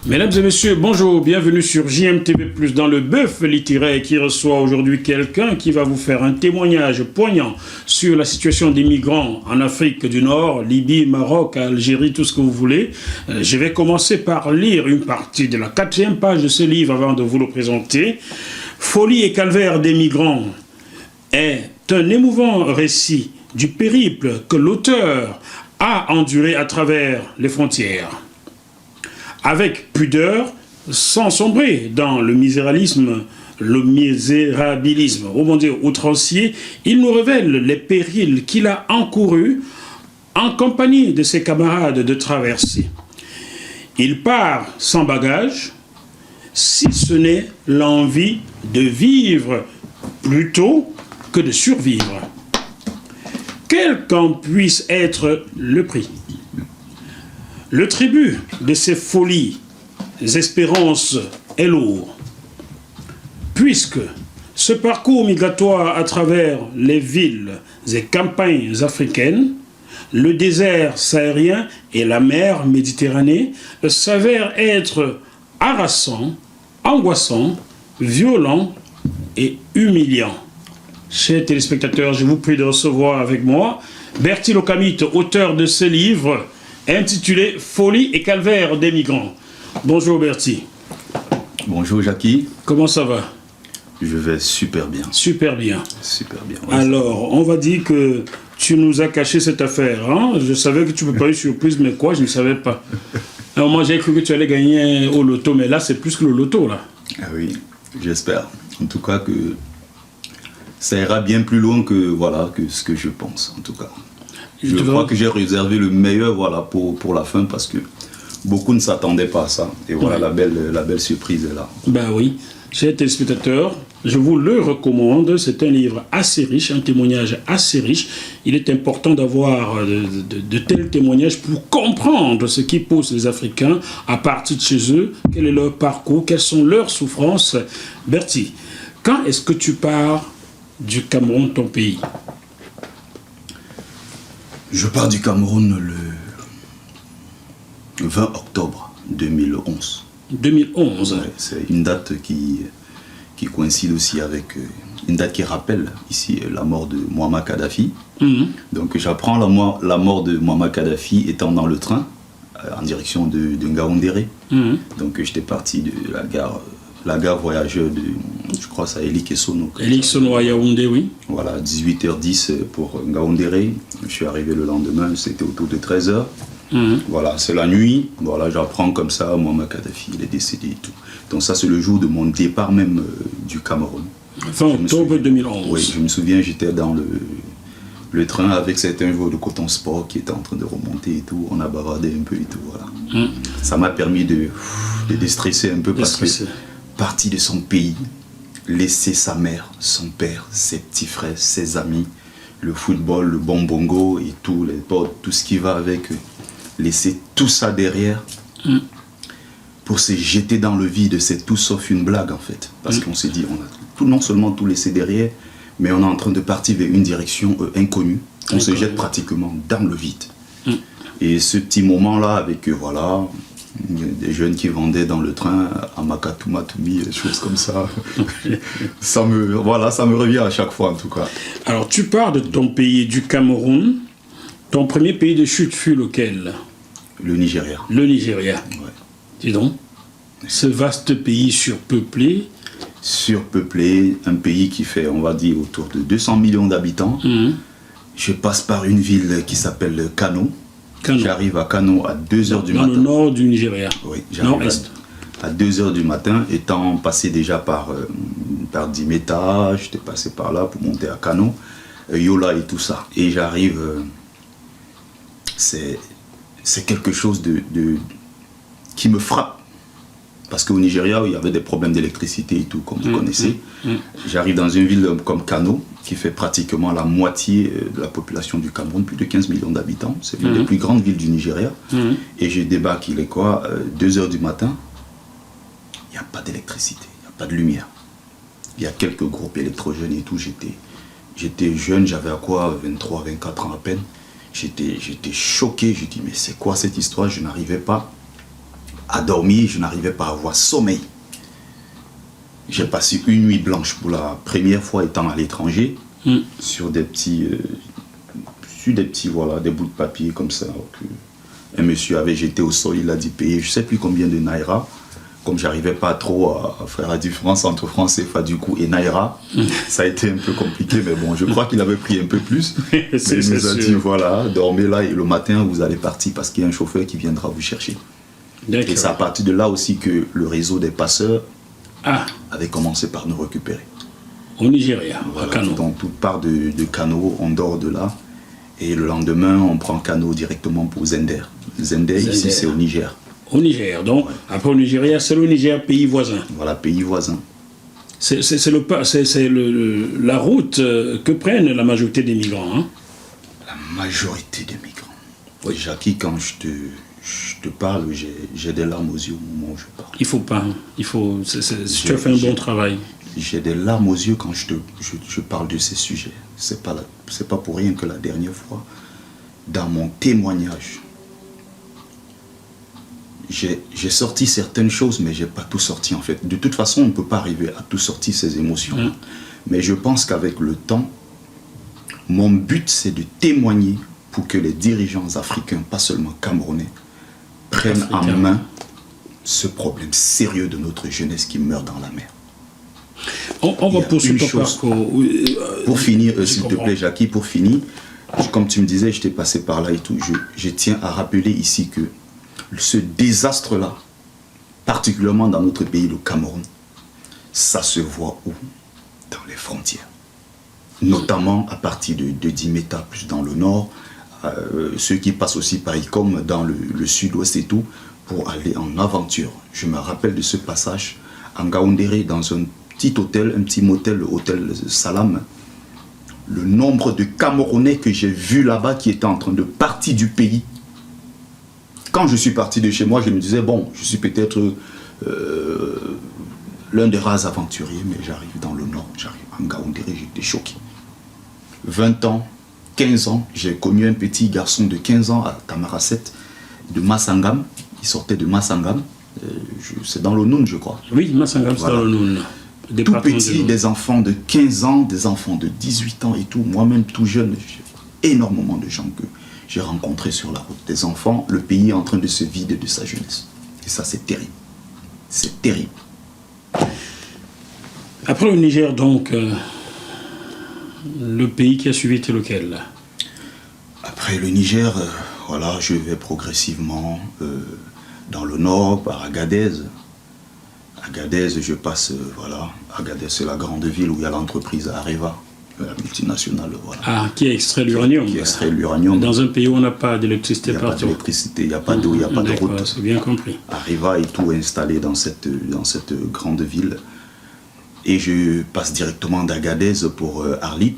Mesdames et messieurs, bonjour, bienvenue sur JMTV+, dans le bœuf littéraire qui reçoit aujourd'hui quelqu'un qui va vous faire un témoignage poignant sur la situation des migrants en Afrique du Nord, Libye, Maroc, Algérie, tout ce que vous voulez. Je vais commencer par lire une partie de la 4e page de ce livre avant de vous le présenter. Folie et calvaire des migrants est un émouvant récit du périple que l'auteur a enduré à travers les frontières. Avec pudeur, sans sombrer dans le misérabilisme, outrancier, il nous révèle les périls qu'il a encourus en compagnie de ses camarades de traversée. Il part sans bagage, si ce n'est l'envie de vivre plutôt que de survivre. Quel qu'en puisse être le prix. Le tribut de ces folies, espérances est lourd, puisque ce parcours migratoire à travers les villes et campagnes africaines, le désert sahérien et la mer Méditerranée s'avèrent être harassant, angoissant, violent et humiliant. Chers téléspectateurs, je vous prie de recevoir avec moi Bertie Lokamite, auteur de ce livre intitulé « Folie et calvaire des migrants ». Bonjour Bertie. Bonjour Jackie. Comment ça va? Je vais super bien. Super bien. Super bien. Oui. Alors, on va dire que tu nous as caché cette affaire. Hein? Je savais que tu ne peux pas une surprise, mais quoi, je ne savais pas. Alors moi, j'ai cru que tu allais gagner au loto, mais là, c'est plus que le loto, là. Ah oui, j'espère. En tout cas que ça ira bien plus loin que, voilà, que ce que je pense, en tout cas. Je crois que j'ai réservé le meilleur pour la fin parce que beaucoup ne s'attendaient pas à ça. Et voilà, ouais. la belle surprise est là. Ben oui, chers téléspectateurs, je vous le recommande. C'est un livre assez riche, un témoignage assez riche. Il est important d'avoir de tels témoignages pour comprendre ce qui pousse les Africains à partir de chez eux, quel est leur parcours, quelles sont leurs souffrances. Bertie, quand est-ce que tu pars du Cameroun, ton pays? Je pars du Cameroun le 20 octobre 2011. 2011. Ouais, c'est une date qui coïncide aussi avec une date qui rappelle ici la mort de Muammar Kadhafi. Donc j'apprends la mort de Muammar Kadhafi étant dans le train en direction de Ngaoundéré. Donc j'étais parti de la gare voyageur de, je crois, c'est Elik Sono. Elik Sono à Yaoundé, oui. Voilà, 18h10 pour Ngaoundéré. Je suis arrivé le lendemain, c'était autour de 13h. Voilà, c'est la nuit. Voilà, j'apprends comme ça, Muammar Kadhafi, il est décédé et tout. Donc ça, c'est le jour de mon départ même du Cameroun. Fin octobre 2011. Oui, je me souviens, j'étais dans le train avec certains joueurs de Coton Sport qui étaient en train de remonter et tout. On a bavardé un peu et tout, voilà. Ça m'a permis de déstresser un peu parce que parti de son pays, laisser sa mère, son père, ses petits frères, ses amis, le football, le bon bongo et tout, les potes, tout ce qui va avec, laisser tout ça derrière pour se jeter dans le vide, c'est tout sauf une blague en fait. Parce qu'on s'est dit, on a non seulement tout laissé derrière, mais on est en train de partir vers une direction inconnue. On se jette pratiquement dans le vide. Et ce petit moment-là avec, voilà, des jeunes qui vendaient dans le train à Makatoumatoumi, des choses comme ça. Ça me revient à chaque fois en tout cas. Alors tu pars de ton pays, du Cameroun. Ton premier pays de chute fut lequel? Le Nigeria. Le Nigeria. Ouais. Dis donc, ce vaste pays surpeuplé. Surpeuplé, un pays qui fait, on va dire, autour de 200 millions d'habitants. Je passe par une ville qui s'appelle Kano. J'arrive à Kano à 2h du matin. Dans le nord du Nigeria. Oui, j'arrive à 2h du matin, étant passé déjà par Dimeta, j'étais passé par là pour monter à Kano, Yola et tout ça. Et j'arrive, c'est quelque chose qui me frappe. Parce qu'au Nigeria, il y avait des problèmes d'électricité et tout, comme vous connaissez. J'arrive dans une ville comme Kano, qui fait pratiquement la moitié de la population du Cameroun, plus de 15 millions d'habitants. C'est l'une des plus grandes villes du Nigeria. Et je débarque, il est quoi, 2h du matin. Il n'y a pas d'électricité, il n'y a pas de lumière. Il y a quelques groupes électrogènes et tout. J'étais jeune, j'avais à quoi, 23, 24 ans à peine. J'étais choqué, je dis mais c'est quoi cette histoire? Je n'arrivais pas à dormir, je n'arrivais pas à avoir sommeil. J'ai passé une nuit blanche pour la première fois étant à l'étranger, sur des petits, voilà, des bouts de papier comme ça. Un monsieur avait jeté au sol, il a dit payer je ne sais plus combien de naira. Comme j'arrivais pas trop à faire la différence entre franc CFA du coup et naira, ça a été un peu compliqué, mais bon, je crois qu'il avait pris un peu plus. Mais il nous a dit voilà, dormez là et le matin vous allez partir parce qu'il y a un chauffeur qui viendra vous chercher. Et c'est à partir de là aussi que le réseau des passeurs avait commencé par nous récupérer. Au Nigeria, voilà, à Kano. Dans toute part de Kano, on dort de là. Et le lendemain, on prend Kano directement pour Zender. Zender. Ici, c'est au Niger. Au Niger, donc après au Nigeria, c'est le Niger, pays voisin. Voilà, pays voisin. C'est la route que prennent la majorité des migrants. Hein? La majorité des migrants. Oui, Jackie, quand je te parle, j'ai des larmes aux yeux au moment où je parle. Il faut pas. Tu as fait un bon travail. J'ai des larmes aux yeux quand je parle de ces sujets. C'est pas pour rien que la dernière fois, dans mon témoignage, j'ai sorti certaines choses, mais j'ai pas tout sorti en fait. De toute façon, on ne peut pas arriver à tout sortir ces émotions. Mais je pense qu'avec le temps, mon but c'est de témoigner pour que les dirigeants africains, pas seulement camerounais, prennent en main ce problème sérieux de notre jeunesse qui meurt dans la mer. On va poursuivre ton parcours. Pour finir, s'il te plaît, Jackie, pour finir, comme tu me disais, je t'ai passé par là et tout, je tiens à rappeler ici que ce désastre-là, particulièrement dans notre pays, le Cameroun, ça se voit où? Dans les frontières. Notamment à partir de Dimeta, plus dans le nord, ceux qui passent aussi par Ikom, dans le sud-ouest et tout, pour aller en aventure. Je me rappelle de ce passage en Gaoundéré, dans un petit hôtel, un petit motel, le hôtel Salam. Le nombre de Camerounais que j'ai vus là-bas qui étaient en train de partir du pays. Quand je suis parti de chez moi, je me disais, bon, je suis peut-être l'un des rares aventuriers, mais j'arrive dans le nord, j'arrive en Gaoundéré, j'étais choqué. 20 ans, 15 ans, j'ai connu un petit garçon de 15 ans à Tamaracet, de Massangam. Il sortait de Massangam. C'est dans le Noun, je crois. Oui, Massangam, voilà. C'est dans le Noun. Tout petit, des enfants de 15 ans, des enfants de 18 ans et tout. Moi-même, tout jeune, j'ai énormément de gens que j'ai rencontrés sur la route. Des enfants, le pays est en train de se vider de sa jeunesse. Et ça, c'est terrible. C'est terrible. Après le Niger, donc, le pays qui a suivi était lequel là? Après le Niger, voilà, je vais progressivement dans le nord, par Agadez. Agadez, je passe, voilà, Agadez c'est la grande ville où il y a l'entreprise Areva, la multinationale, voilà. Ah, qui extrait l'uranium. Qui extrait l'uranium. Dans un pays où on n'a pas d'électricité partout. Il n'y a pas d'électricité, il n'y a pas d'eau, il n'y a pas de route. C'est bien compris. Areva est tout installé dans cette grande ville. Et je passe directement d'Agadez pour Arlit.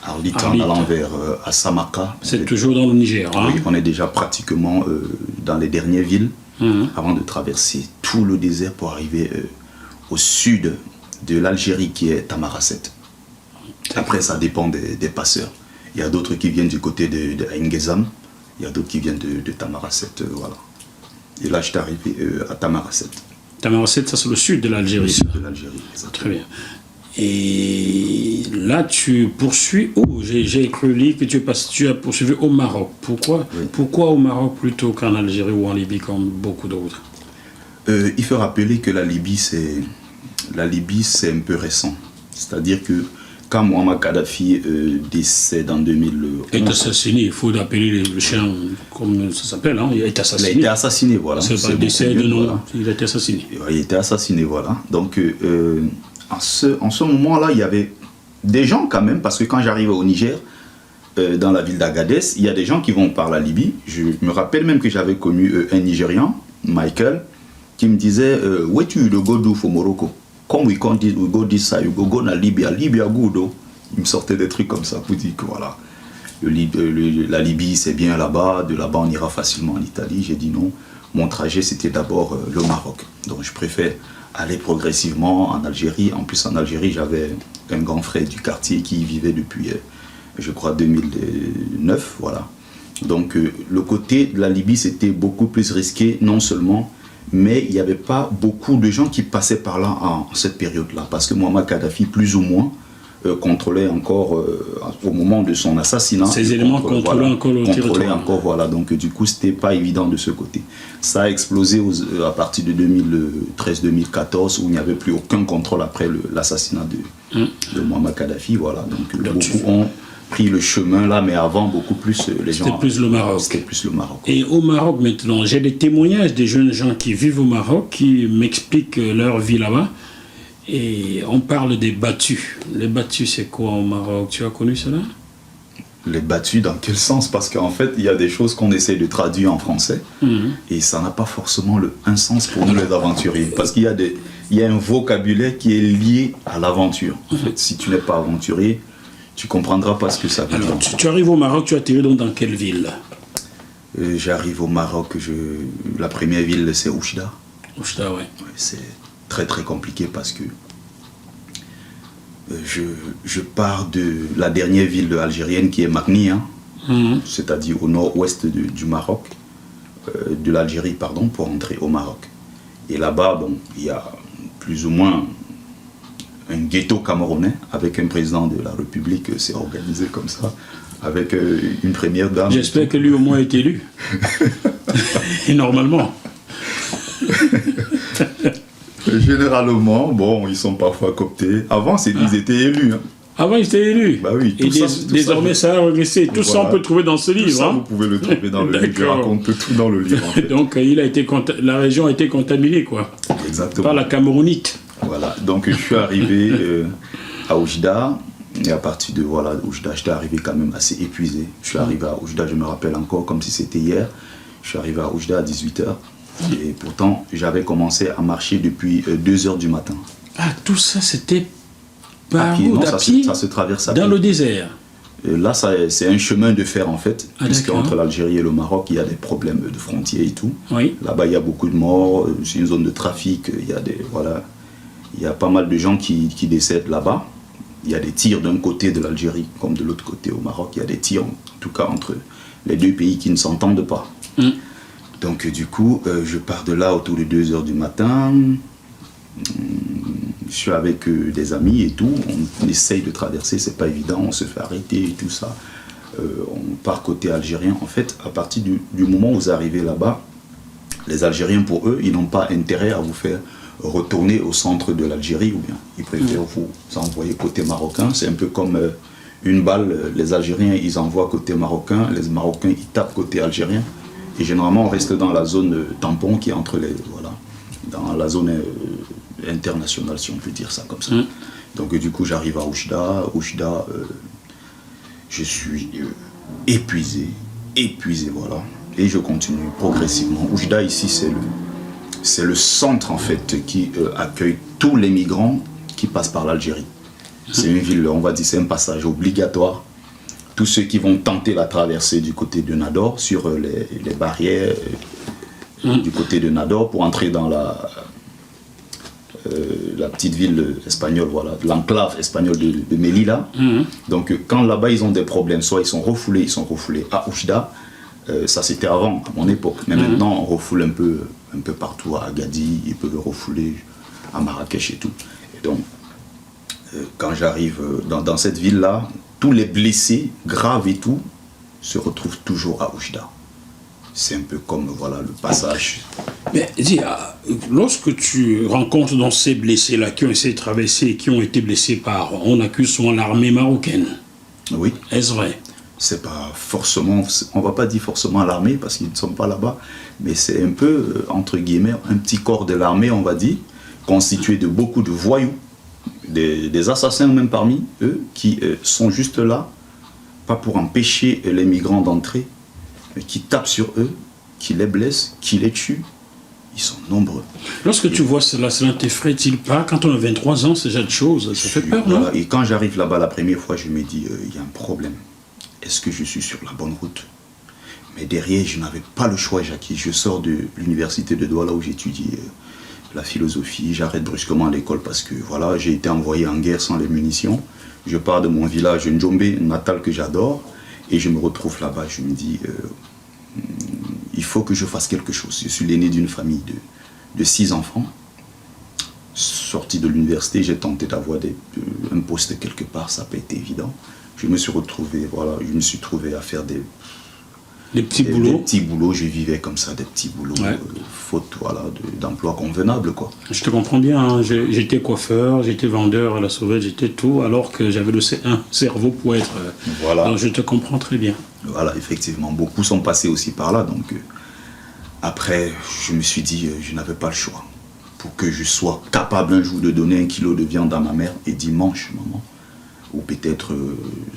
Arlit en allant vers Assamaka. C'est toujours dans le Niger. Hein? Oui, on est déjà pratiquement dans les dernières villes avant de traverser tout le désert pour arriver au sud de l'Algérie qui est Tamaracet. Après, ça dépend des passeurs. Il y a d'autres qui viennent du côté de Aïngezam, il y a d'autres qui viennent de Tamaracet. Voilà. Et là, je suis arrivé à Tamaracet. Tamaracet, ça c'est le sud de l'Algérie. Le sud de l'Algérie, très bien. Et là, tu poursuis où? J'ai cru lire que tu as poursuivi au Maroc. Pourquoi, oui. Pourquoi au Maroc plutôt qu'en Algérie ou en Libye comme beaucoup d'autres? Il faut rappeler que la Libye, c'est un peu récent. C'est-à-dire que quand Muammar Kadhafi décède en 2011... Il est assassiné, il faut appeler le chien comme ça s'appelle, hein? Il a été assassiné. Il a été assassiné, voilà. C'est pas le décès de nom, voilà. Il a été assassiné. Il a été assassiné, voilà. Donc, en ce moment-là, il y avait des gens quand même, parce que quand j'arrive au Niger, dans la ville d'Agadez, il y a des gens qui vont par la Libye. Je me rappelle même que j'avais connu un Nigérian, Michael, qui me disait « Where do you go do for Morocco? Come we go this side, you go na Libya, Libya good. » Il me sortait des trucs comme ça pour dire que voilà, la Libye c'est bien là-bas, de là-bas on ira facilement en Italie. J'ai dit non, mon trajet c'était d'abord le Maroc. Donc je préfère aller progressivement en Algérie. En plus en Algérie j'avais un grand frère du quartier qui y vivait depuis je crois 2009, voilà. Donc le côté de la Libye c'était beaucoup plus risqué, non seulement mais il n'y avait pas beaucoup de gens qui passaient par là en cette période-là, parce que Muammar Kadhafi, plus ou moins, contrôlait encore, au moment de son assassinat, ces éléments contrôlaient encore le territoire. Voilà, donc du coup, c'était pas évident de ce côté. Ça a explosé à partir de 2013-2014, où il n'y avait plus aucun contrôle après l'assassinat de Muammar Kadhafi, voilà. Donc beaucoup ont pris le chemin là, mais avant, beaucoup plus les gens... C'était plus le Maroc. C'était plus le Maroc. Et au Maroc maintenant, j'ai des témoignages des jeunes gens qui vivent au Maroc, qui m'expliquent leur vie là-bas. Et on parle des battus. Les battus, c'est quoi au Maroc? Tu as connu cela? Les battus, dans quel sens? Parce qu'en fait, il y a des choses qu'on essaie de traduire en français, et ça n'a pas forcément un sens pour nous les aventuriers. Parce qu'il y a un vocabulaire qui est lié à l'aventure. En fait, si tu n'es pas aventurier, tu comprendras pas ce que ça veut dire. Alors, tu arrives au Maroc, tu atterris donc dans quelle ville? J'arrive au Maroc, la première ville, c'est Oujda. Oujda, oui. Ouais, c'est très très compliqué parce que je pars de la dernière ville algérienne qui est Magni, c'est-à-dire au nord-ouest du Maroc, de l'Algérie, pardon, pour entrer au Maroc. Et là-bas, bon, il y a plus ou moins un ghetto camerounais avec un président de la République, c'est organisé comme ça, avec une première dame. J'espère que lui au moins est élu. Et normalement. Généralement, bon, ils sont parfois cooptés. Avant, ils étaient élus. Avant, ils étaient élus. Bah oui, et désormais, ça a régressé. Tout ça, on peut le trouver dans ce livre. Tout ça, vous pouvez le trouver dans le livre. Je raconte tout dans le livre. En fait. Donc, la région a été contaminée, quoi. Exactement. Par la Camerounite. Voilà. Donc, je suis arrivé à Oujda. Et à partir de Oujda, j'étais arrivé quand même assez épuisé. Je suis arrivé à Oujda, je me rappelle encore comme si c'était hier. Je suis arrivé à Oujda à 18h. Et pourtant, j'avais commencé à marcher depuis 2h du matin. Ah, tout ça, c'était par pied, à pied, ça se traverse à dans pied. le désert. Et là, c'est un chemin de fer, en fait, puisque d'accord. entre l'Algérie et le Maroc, il y a des problèmes de frontières et tout. Oui. Là-bas, il y a beaucoup de morts, c'est une zone de trafic, il y a pas mal de gens qui décèdent là-bas. Il y a des tirs d'un côté de l'Algérie comme de l'autre côté au Maroc. Il y a des tirs, en tout cas, entre les deux pays qui ne s'entendent pas. Donc du coup, je pars de là autour de 2h du matin. Je suis avec des amis et tout. On essaye de traverser, c'est pas évident. On se fait arrêter et tout ça. On part côté algérien. En fait, à partir du moment où vous arrivez là-bas, les Algériens, pour eux, ils n'ont pas intérêt à vous faire retourner au centre de l'Algérie, ou bien ils préfèrent vous envoyer côté marocain. C'est un peu comme une balle. Les Algériens, ils envoient côté marocain. Les Marocains, ils tapent côté algérien. Et généralement, on reste dans la zone tampon qui est entre les... Voilà, dans la zone internationale, si on peut dire ça comme ça. Donc du coup, j'arrive à Oujda. Oujda, je suis épuisé, voilà. Et je continue progressivement. Oujda, ici, c'est le centre, en fait, qui accueille tous les migrants qui passent par l'Algérie. C'est une ville, on va dire, c'est un passage obligatoire. Tous ceux qui vont tenter la traversée du côté de Nador, sur les barrières du côté de Nador, pour entrer dans la petite ville espagnole, voilà, l'enclave espagnole de Melilla. Donc quand là-bas ils ont des problèmes, soit ils sont refoulés à Oujda. Ça c'était avant, à mon époque, mais maintenant on refoule un peu partout, à Agadir, ils peuvent refouler à Marrakech et tout. Et donc quand j'arrive dans cette ville-là, tous les blessés graves et tout se retrouvent toujours à Oujda. C'est un peu comme voilà, le passage. Mais dis, lorsque tu rencontres dans ces blessés-là qui ont essayé de traverser, qui ont été blessés par, on accuse souvent l'armée marocaine. Oui. Est-ce vrai? C'est pas forcément, on va pas dire forcément l'armée parce qu'ils ne sont pas là-bas, mais c'est un peu, entre guillemets, un petit corps de l'armée, on va dire, constitué de beaucoup de voyous, des assassins même parmi eux, qui sont juste là, pas pour empêcher les migrants d'entrer, mais qui tapent sur eux, qui les blessent, qui les tuent. Ils sont nombreux. Lorsque tu vois cela t'effraie-t-il pas? Quand on a 23 ans, c'est déjà de choses, ça fait peur, non? Et quand j'arrive là-bas la première fois, je me dis, il y a un problème. Est-ce que je suis sur la bonne route? Mais derrière, je n'avais pas le choix, Jackie. Je sors de l'université de Douala où j'étudie la philosophie. J'arrête brusquement l'école parce que voilà, j'ai été envoyé en guerre sans les munitions. Je pars de mon village Ndjombe, natal que j'adore, et je me retrouve là-bas. Je me dis, il faut que je fasse quelque chose. Je suis l'aîné d'une famille de 6 enfants. Sorti de l'université, j'ai tenté d'avoir un poste quelque part, ça n'a pas été évident. Je me suis trouvé à faire des petits boulots. Des petits boulots, je vivais comme ça, des petits boulots, faute d'emploi convenable, quoi. Je te comprends bien, hein. J'étais coiffeur, j'étais vendeur à la sauvette, j'étais tout, alors que j'avais un cerveau pour être... Voilà. Donc je te comprends très bien. Voilà, effectivement, beaucoup sont passés aussi par là, donc après, je me suis dit, je n'avais pas le choix. Pour que je sois capable un jour de donner 1 kilo de viande à ma mère, et dimanche, maman, ou peut-être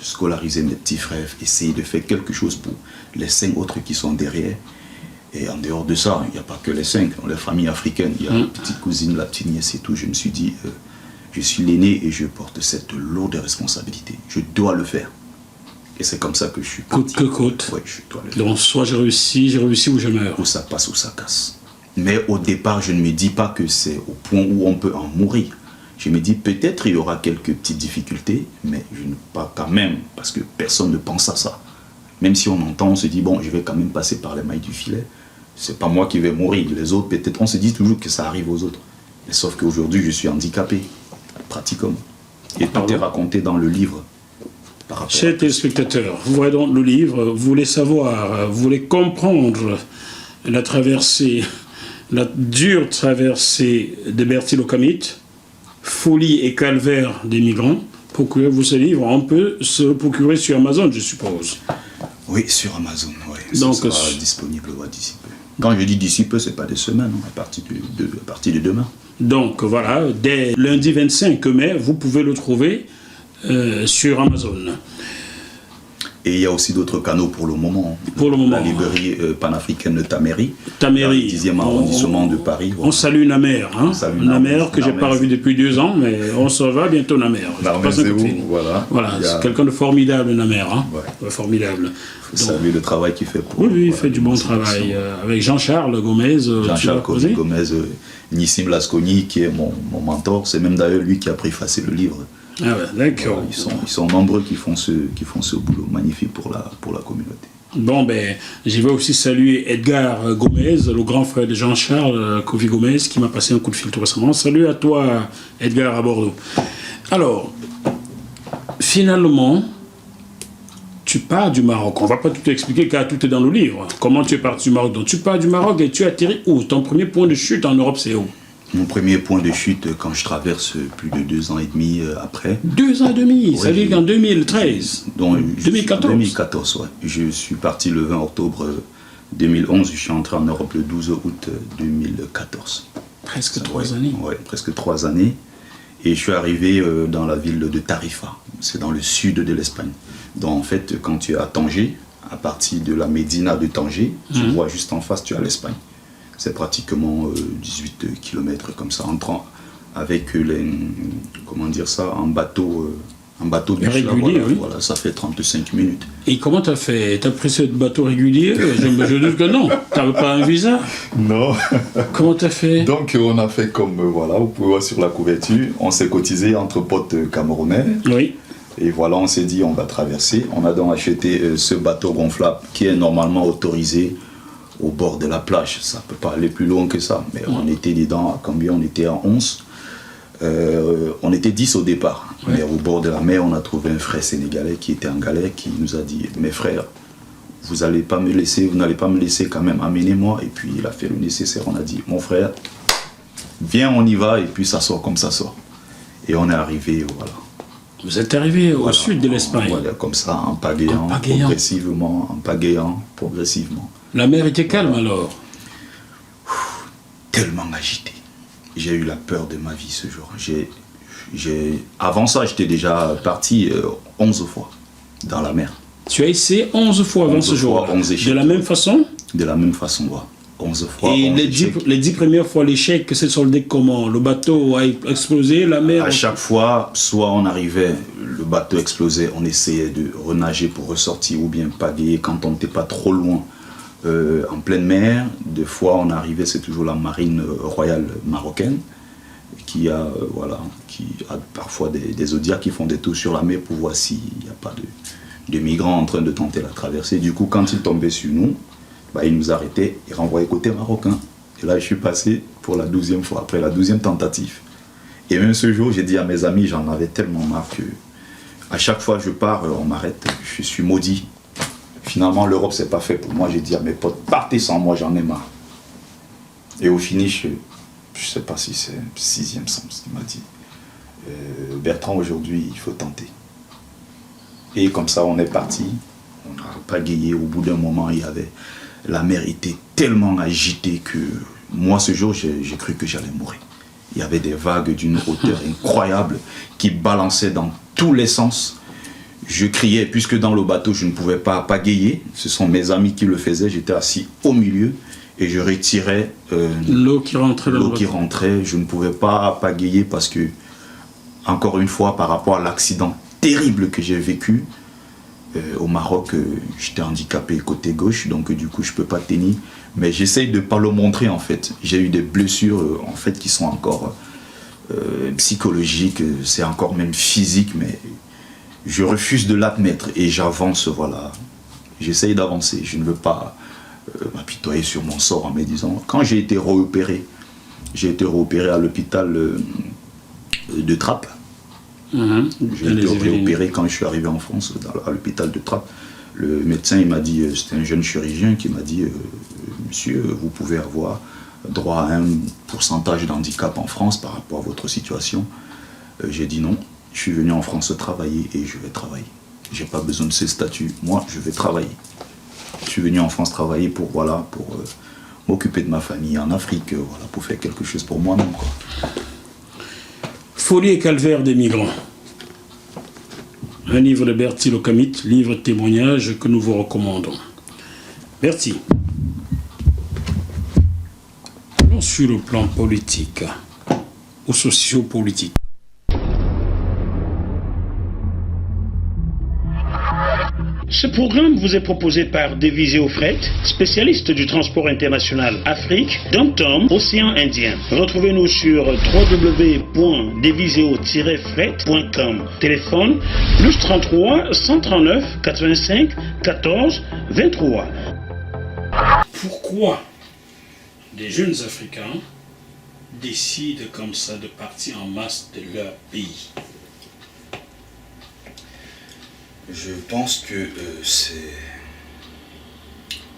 scolariser mes petits frères, essayer de faire quelque chose pour les 5 autres qui sont derrière. Et en dehors de ça, il n'y a pas que les 5, dans les familles africaines, il y a la petite cousine, la petite nièce et tout. Je me suis dit, je suis l'aîné et je porte cette lourde responsabilité. Je dois le faire. Et c'est comme ça que je suis parti. Coûte que coûte. Oui, je dois le faire. Donc soit j'ai réussi ou je meurs. Ou ça passe ou ça casse. Mais au départ, je ne me dis pas que c'est au point où on peut en mourir. Je me dis peut-être il y aura quelques petites difficultés, mais je ne pas quand même, parce que personne ne pense à ça. Même si on entend, on se dit bon, je vais quand même passer par les mailles du filet. C'est pas moi qui vais mourir. Les autres, peut-être, on se dit toujours que ça arrive aux autres. Mais sauf qu'aujourd'hui, je suis handicapé, pratiquement. Et tout est raconté dans le livre. Chers téléspectateurs, vous voyez donc le livre, vous voulez savoir, vous voulez comprendre la traversée, la dure traversée de Berthier-le-Camit, folie et calvaire des migrants. Procurez-vous ce livre, on peut se le procurer sur Amazon, je suppose. Oui, sur Amazon, oui. Donc, ça sera disponible d'ici peu. Quand je dis d'ici peu, ce n'est pas des semaines, à partir de demain. Donc voilà, dès lundi 25 mai, vous pouvez le trouver sur Amazon. Et il y a aussi d'autres canaux pour le moment. Pour le moment. La librairie panafricaine de Taméry. Taméry. 10e arrondissement de Paris. On salue Namer. Hein? Namer, que je n'ai pas revu depuis 2 ans, mais on se revoit bientôt, Namer. C'est vous, voilà. C'est quelqu'un de formidable, Namer. Hein? Ouais. Formidable. Vous savez le travail qu'il fait pour... Oui, il fait du bon travail. Avec Jean-Charles Gomez. Jean-Charles Gomez, Nissim Lasconi, qui est mon mentor. C'est même d'ailleurs lui qui a préfacé le livre. Ah ouais, d'accord. Ils sont nombreux qui font ce boulot magnifique pour la communauté. Bon, ben, je vais aussi saluer Edgar Gomez, le grand frère de Jean-Charles, Kofi Gomez, qui m'a passé un coup de fil tout récemment. Salut à toi, Edgar, à Bordeaux. Alors, finalement, tu pars du Maroc. On ne va pas tout expliquer car tout est dans le livre. Comment tu es parti du Maroc? Donc, tu pars du Maroc et tu atterris où? Ton premier point de chute en Europe, c'est où? Mon premier point de chute, quand je traverse plus de 2 ans et demi après. 2 ans et demi, oui, ça veut dire qu'en 2013 donc, 2014 2014, oui. Je suis parti le 20 octobre 2011, je suis entré en Europe le 12 août 2014. Presque 3 années. Oui, presque 3 années. Et je suis arrivé dans la ville de Tarifa, c'est dans le sud de l'Espagne. Donc en fait, quand tu es à Tanger, à partir de la Médina de Tanger, tu vois juste en face, tu as l'Espagne. C'est pratiquement 18 km comme ça, entrant avec un bateau de régulier, voilà, ça fait 35 minutes. Et comment tu as fait? Tu as pris ce bateau régulier? Je doute que non. Tu n'avais pas un visa? Non. Comment tu as fait? Donc on a fait comme, voilà, vous pouvez voir sur la couverture, on s'est cotisé entre potes camerounais. Oui. Et voilà, on s'est dit, on va traverser. On a donc acheté ce bateau gonflable qui est normalement autorisé au bord de la plage. Ça ne peut pas aller plus loin que ça. Mais on était dedans, à combien? On était à 11. On était 10 au départ. Mais au bord de la mer, on a trouvé un frère sénégalais qui était en galère, qui nous a dit, mes frères, vous n'allez pas me laisser quand même, amenez-moi. Et puis il a fait le nécessaire. On a dit, mon frère, viens, on y va. Et puis ça sort comme ça sort. Et on est arrivé, voilà. Vous êtes arrivé au sud de l'Espagne. Voilà, comme ça, en pagayant, progressivement. La mer était calme alors? Tellement agité. J'ai eu la peur de ma vie ce jour. Avant ça, j'étais déjà parti 11 fois dans la mer. Tu as essayé 11 fois avant ce jour? De la même façon? De la même façon, ouais. 11 fois. Et les 10 premières fois, l'échec s'est soldé comment? Le bateau a explosé, la mer? À chaque fois, soit on arrivait, le bateau explosait, on essayait de renager pour ressortir ou bien pagayer quand on n'était pas trop loin. En pleine mer, des fois on arrivait, c'est toujours la marine royale marocaine qui a parfois des Zodiacs qui font des tours sur la mer pour voir s'il n'y a pas de migrants en train de tenter la traversée. Du coup, quand ils tombaient sur nous, ils nous arrêtaient et renvoyaient côté marocain. Et là, je suis passé pour la 12e fois, après la 12e tentative. Et même ce jour, j'ai dit à mes amis, j'en avais tellement marre que à chaque fois que je pars, on m'arrête, je suis maudit. Finalement, l'Europe, c'est pas fait pour moi. J'ai dit à mes potes, partez sans moi, j'en ai marre. Et au finish, je sais pas si c'est le 6e sens, il m'a dit, Bertrand, aujourd'hui, il faut tenter. Et comme ça, on est parti. On n'a pas gagné. Au bout d'un moment, la mer était tellement agitée que moi, ce jour, j'ai cru que j'allais mourir. Il y avait des vagues d'une hauteur incroyable qui balançaient dans tous les sens. Je criais, puisque dans le bateau, je ne pouvais pas pagayer. Ce sont mes amis qui le faisaient. J'étais assis au milieu et je retirais l'eau qui rentrait. Je ne pouvais pas pagayer parce que, encore une fois, par rapport à l'accident terrible que j'ai vécu, au Maroc, j'étais handicapé côté gauche, donc du coup, je ne peux pas tenir. Mais j'essaye de ne pas le montrer, en fait. J'ai eu des blessures, en fait, qui sont encore psychologiques, c'est encore même physique, mais je refuse de l'admettre et j'avance, voilà. J'essaye d'avancer. Je ne veux pas m'apitoyer sur mon sort en me disant... Quand j'ai été réopéré à l'hôpital de Trappes. J'ai été réopéré quand je suis arrivé en France, à l'hôpital de Trappes. Le médecin, il m'a dit, c'était un jeune chirurgien qui m'a dit, monsieur, vous pouvez avoir droit à un pourcentage d'handicap en France par rapport à votre situation. J'ai dit non, je suis venu en France travailler et je vais travailler. Je n'ai pas besoin de ce statut, moi je vais travailler. Je suis venu en France travailler pour m'occuper de ma famille en Afrique, pour faire quelque chose pour moi-même. Folie et calvaire des migrants. Un livre de Bertie Locamit, livre témoignage que nous vous recommandons. Bertie, allons sur le plan politique ou socio-politique. Ce programme vous est proposé par Deviseo Fret, spécialiste du transport international Afrique, Dom-Tom, Océan Indien. Retrouvez-nous sur www.deviseo-fret.com. Téléphone +33 139 85 14 23. Pourquoi des jeunes Africains décident comme ça de partir en masse de leur pays? Je pense que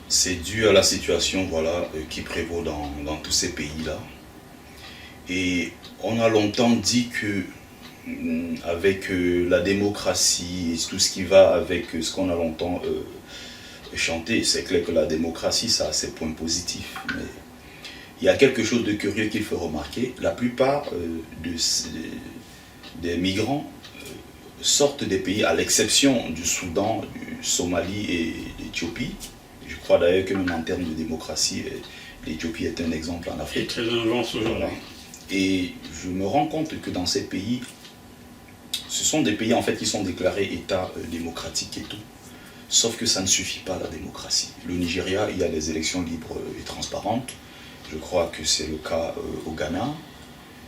c'est dû à la situation qui prévaut dans tous ces pays-là. Et on a longtemps dit que avec la démocratie et tout ce qui va avec ce qu'on a longtemps chanté, c'est clair que la démocratie, ça a ses points positifs. Mais il y a quelque chose de curieux qu'il faut remarquer. La plupart des migrants sortent des pays, à l'exception du Soudan, du Somalie et l'Éthiopie. Je crois d'ailleurs que même en termes de démocratie, l'Éthiopie est un exemple en Afrique. Très en avance aujourd'hui. Et je me rends compte que dans ces pays, ce sont des pays en fait qui sont déclarés États démocratiques et tout. Sauf que ça ne suffit pas, la démocratie. Le Nigeria, il y a des élections libres et transparentes. Je crois que c'est le cas au Ghana,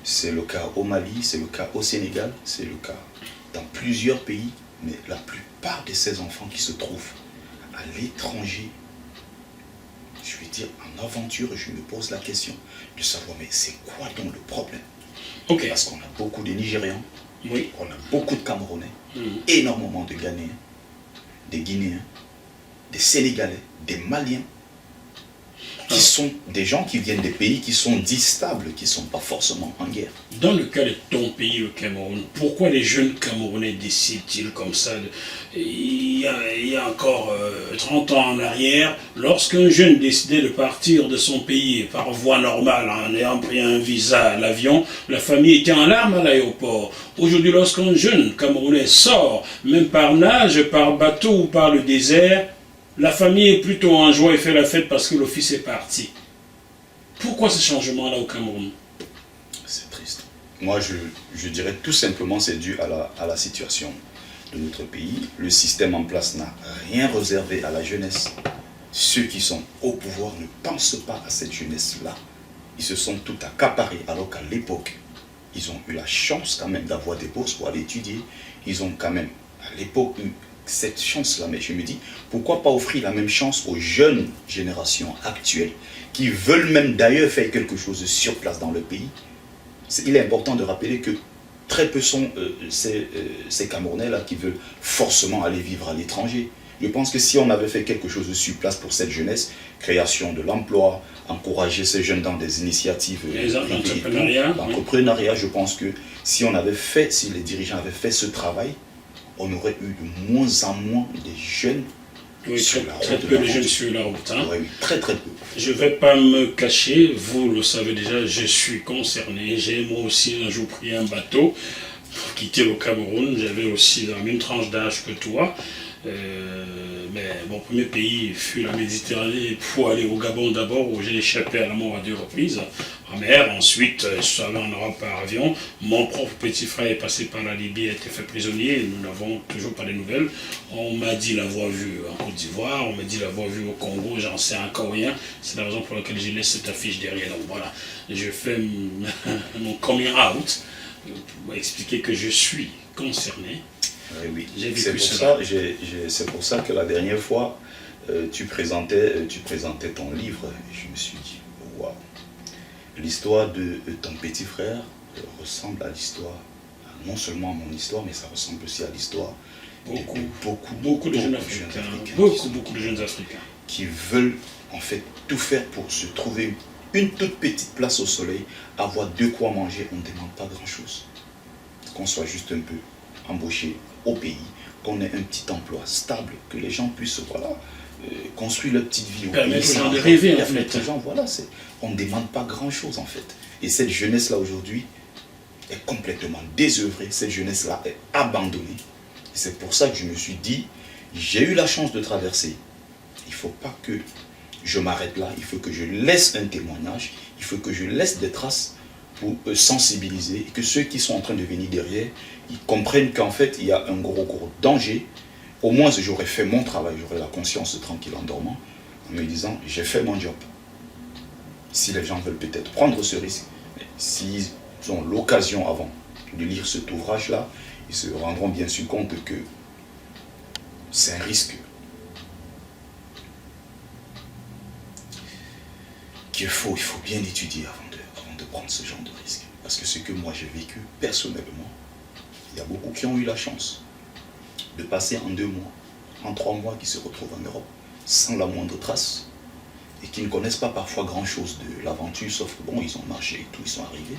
c'est le cas au Mali, c'est le cas au Sénégal, c'est le cas dans plusieurs pays, mais la plupart de ces enfants qui se trouvent à l'étranger, je vais dire en aventure, je me pose la question de savoir, mais c'est quoi donc le problème? Parce qu'on a beaucoup de Nigérians, on a beaucoup de Camerounais, énormément de Ghanéens, des Guinéens, des Sénégalais, des Maliens, qui sont des gens qui viennent des pays qui sont dits stables, qui ne sont pas forcément en guerre. Dans le cas de ton pays, le Cameroun, pourquoi les jeunes Camerounais décident-ils comme ça il y a encore 30 ans en arrière, lorsqu'un jeune décidait de partir de son pays par voie normale, en ayant pris un visa à l'avion, la famille était en larmes à l'aéroport. Aujourd'hui, lorsqu'un jeune Camerounais sort, même par nage, par bateau ou par le désert, la famille est plutôt en joie et fait la fête parce que le fils est parti. Pourquoi ce changement-là au Cameroun? C'est triste. Moi, je dirais tout simplement c'est dû à la situation de notre pays. Le système en place n'a rien réservé à la jeunesse. Ceux qui sont au pouvoir ne pensent pas à cette jeunesse-là. Ils se sont tout accaparés, alors qu'à l'époque, ils ont eu la chance quand même d'avoir des bourses pour aller étudier. Ils ont quand même, à l'époque, cette chance-là. Mais je me dis, pourquoi pas offrir la même chance aux jeunes générations actuelles qui veulent même d'ailleurs faire quelque chose sur place dans le pays. Il est important de rappeler que très peu sont ces Camerounais-là qui veulent forcément aller vivre à l'étranger. Je pense que si on avait fait quelque chose sur place pour cette jeunesse, création de l'emploi, encourager ces jeunes dans des initiatives, l'entrepreneuriat, je pense que si les dirigeants avaient fait ce travail, on aurait eu de moins en moins des jeunes sur la route. Très peu de jeunes sur la route. Hein. Oui, très très peu. Je ne vais pas me cacher, vous le savez déjà, je suis concerné. J'ai moi aussi un jour pris un bateau pour quitter le Cameroun. J'avais aussi la même tranche d'âge que toi. Mais mon premier pays fut la Méditerranée pour aller au Gabon d'abord, où j'ai échappé à la mort à 2 reprises en mer. Ensuite, je suis allé en Europe par avion. Mon propre petit frère est passé par la Libye, a été fait prisonnier. Nous n'avons toujours pas de nouvelles. On m'a dit l'avoir vu en Côte d'Ivoire, on m'a dit l'avoir vu au Congo, j'en sais encore rien. C'est la raison pour laquelle je laisse cette affiche derrière. Donc voilà, je fais mon coming out pour expliquer que je suis concerné. Oui, c'est pour ça que la dernière fois, tu présentais ton livre, et je me suis dit, waouh, l'histoire de ton petit frère ressemble à l'histoire, non seulement à mon histoire, mais ça ressemble aussi à l'histoire beaucoup de jeunes Africains, beaucoup de jeunes Africains qui veulent en fait tout faire pour se trouver une toute petite place au soleil, avoir de quoi manger. On ne demande pas grand-chose, qu'on soit juste un peu embauché au pays, qu'on ait un petit emploi stable, que les gens puissent construire leur petite vie au pays. Permettre aux gens de rêver en fait. On ne demande pas grand chose en fait. Et cette jeunesse là aujourd'hui est complètement désœuvrée, cette jeunesse là est abandonnée. Et c'est pour ça que je me suis dit, j'ai eu la chance de traverser. Il ne faut pas que je m'arrête là, il faut que je laisse un témoignage, il faut que je laisse des traces pour sensibiliser et que ceux qui sont en train de venir derrière, ils comprennent qu'en fait, il y a un gros danger. Au moins, j'aurais fait mon travail, j'aurais la conscience tranquille en dormant, en me disant, j'ai fait mon job. Si les gens veulent peut-être prendre ce risque, s'ils ont l'occasion avant de lire cet ouvrage-là, ils se rendront bien sûr compte que c'est un risque il faut bien étudier avant de prendre ce genre de risque. Parce que ce que moi j'ai vécu personnellement, il y a beaucoup qui ont eu la chance de passer en 2 mois, en 3 mois, qui se retrouvent en Europe sans la moindre trace et qui ne connaissent pas parfois grand chose de l'aventure, sauf que bon, ils ont marché et tout, ils sont arrivés.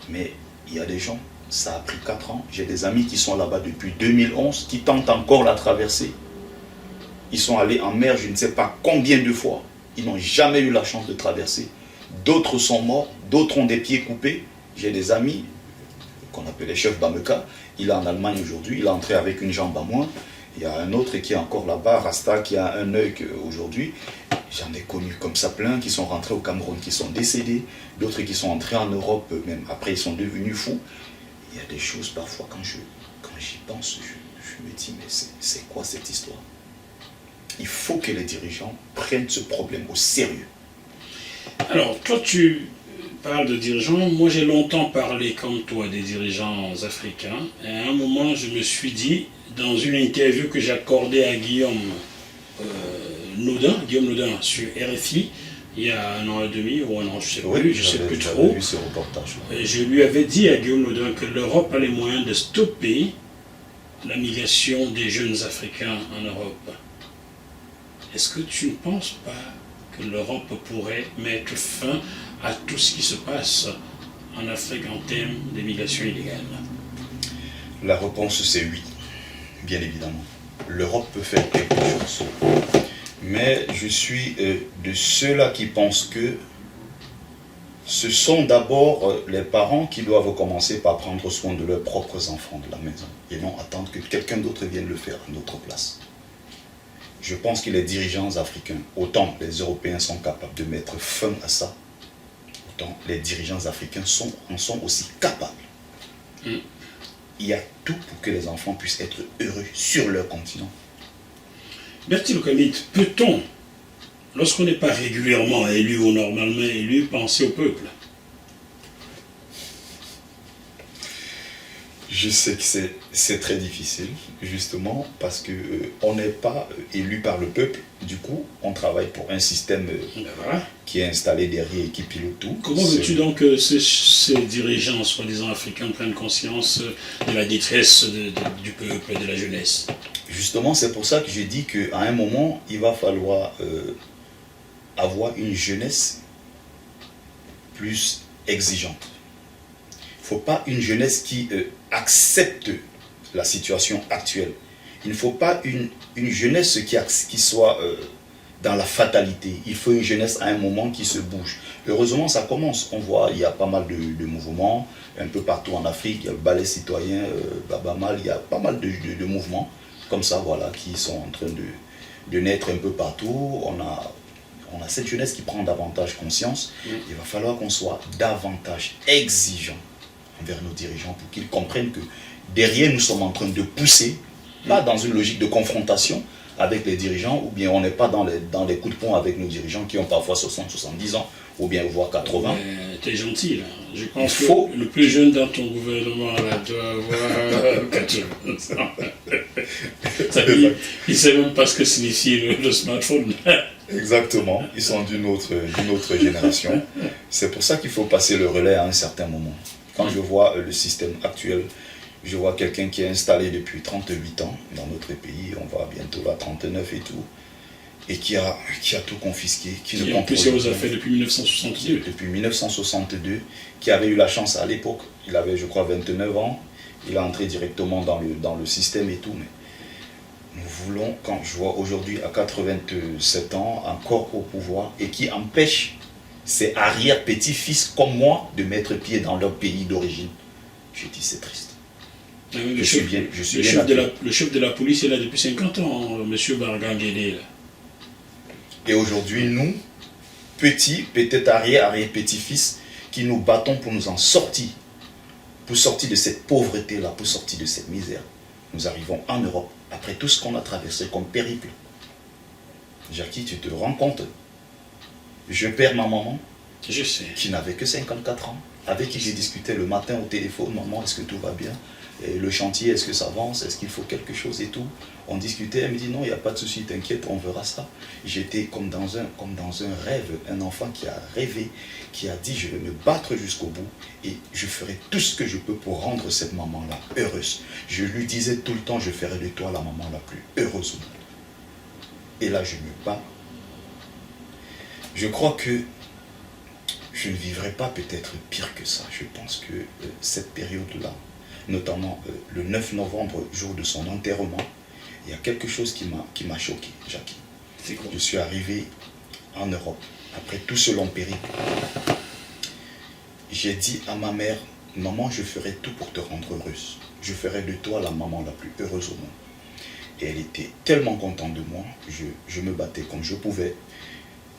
Mais il y a des gens, ça a pris 4 ans. J'ai des amis qui sont là-bas depuis 2011, qui tentent encore la traversée. Ils sont allés en mer, je ne sais pas combien de fois. Ils n'ont jamais eu la chance de traverser. D'autres sont morts, d'autres ont des pieds coupés. J'ai des amis qu'on appelait chef Bameka. Il est en Allemagne aujourd'hui, il est entré avec une jambe à moins. Il y a un autre qui est encore là-bas, Rasta, qui a un œil aujourd'hui. J'en ai connu comme ça plein qui sont rentrés au Cameroun, qui sont décédés. D'autres qui sont entrés en Europe, même après ils sont devenus fous. Il y a des choses parfois, quand j'y pense, je me dis, mais c'est quoi cette histoire? Il faut que les dirigeants prennent ce problème au sérieux. Alors, toi tu parles de dirigeants, moi j'ai longtemps parlé comme toi des dirigeants africains. Et à un moment, je me suis dit, dans une interview que j'ai accordée à Guillaume Nodin sur RFI, il y a 1 an et demi ou 1 an, je ne sais plus trop. Vu ce reportage. Je lui avais dit à Guillaume Nodin que l'Europe a les moyens de stopper la migration des jeunes Africains en Europe. Est-ce que tu ne penses pas que l'Europe pourrait mettre fin à tout ce qui se passe en Afrique en termes d'immigration illégale? La réponse c'est oui, bien évidemment. L'Europe peut faire quelque chose. Mais je suis de ceux-là qui pensent que ce sont d'abord les parents qui doivent commencer par prendre soin de leurs propres enfants de la maison et non attendre que quelqu'un d'autre vienne le faire à notre place. Je pense que les dirigeants africains, autant les Européens sont capables de mettre fin à ça, autant les dirigeants africains en sont aussi capables. Il y a tout pour que les enfants puissent être heureux sur leur continent. Bertil Okamit, peut-on, lorsqu'on n'est pas régulièrement élu ou normalement élu, penser au peuple? Je sais que c'est très difficile, justement, parce que on n'est pas élu par le peuple. Du coup, on travaille pour un système qui est installé derrière et qui pilote tout. Comment veux-tu donc que ces dirigeants, soi-disant africains, prennent conscience de la détresse du peuple et de la jeunesse? Justement, c'est pour ça que j'ai dit qu'à un moment, il va falloir avoir une jeunesse plus exigeante. Il ne faut pas une jeunesse qui accepte la situation actuelle. Il ne faut pas une jeunesse qui soit dans la fatalité. Il faut une jeunesse à un moment qui se bouge. Heureusement, ça commence. On voit, il y a pas mal de mouvements, un peu partout en Afrique. Il y a le ballet citoyen, Baba Mal, il y a pas mal de mouvements comme ça, voilà, qui sont en train de naître un peu partout. On a cette jeunesse qui prend davantage conscience. Il va falloir qu'on soit davantage exigeant envers nos dirigeants pour qu'ils comprennent que derrière nous sommes en train de pousser, pas dans une logique de confrontation avec les dirigeants, ou bien on n'est pas dans les coups de poing avec nos dirigeants qui ont parfois 60, 70 ans, ou bien voire 80. T'es gentil là. Je pense que le plus jeune dans ton gouvernement là doit avoir 80 ans. Il ne sait même pas ce que signifie le smartphone. Exactement, ils sont d'une autre génération. C'est pour ça qu'il faut passer le relais à un certain moment. Quand je vois le système actuel, je vois quelqu'un qui est installé depuis 38 ans dans notre pays, on va bientôt à 39 et tout, et qui a tout confisqué. Qui en plus aux affaires depuis 1962. Depuis 1962, qui avait eu la chance à l'époque, il avait je crois 29 ans, il est entré directement dans le système et tout, mais nous voulons, quand je vois aujourd'hui à 87 ans, encore au pouvoir, et qui empêche ses arrière-petits-fils comme moi de mettre pied dans leur pays d'origine. Je dis c'est triste. Le chef de la police est là depuis 50 ans, M. Barganguélé. Et aujourd'hui, nous, petits, peut-être arrière-petits-fils, qui nous battons pour nous en sortir, pour sortir de cette pauvreté-là, pour sortir de cette misère. Nous arrivons en Europe, après tout ce qu'on a traversé comme périple. Jackie, tu te rends compte? Je perds ma maman, je sais, qui n'avait que 54 ans, avec qui j'ai discuté le matin au téléphone. Maman, est-ce que tout va bien? Et le chantier, est-ce que ça avance? Est-ce qu'il faut quelque chose et tout? On discutait, elle me dit non, il n'y a pas de souci, t'inquiète, on verra ça. J'étais comme dans un rêve, un enfant qui a rêvé, qui a dit je vais me battre jusqu'au bout et je ferai tout ce que je peux pour rendre cette maman-là heureuse. Je lui disais tout le temps, je ferai de toi la maman la plus heureuse au monde. Et là, je me bats. Je crois que je ne vivrai pas peut-être pire que ça. Je pense que cette période-là, notamment le 9 novembre, jour de son enterrement, il y a quelque chose qui m'a choqué, Jackie. Je suis arrivé en Europe, après tout ce long périple. J'ai dit à ma mère, maman, je ferai tout pour te rendre heureuse. Je ferai de toi la maman la plus heureuse au monde. Et elle était tellement contente de moi, je me battais comme je pouvais.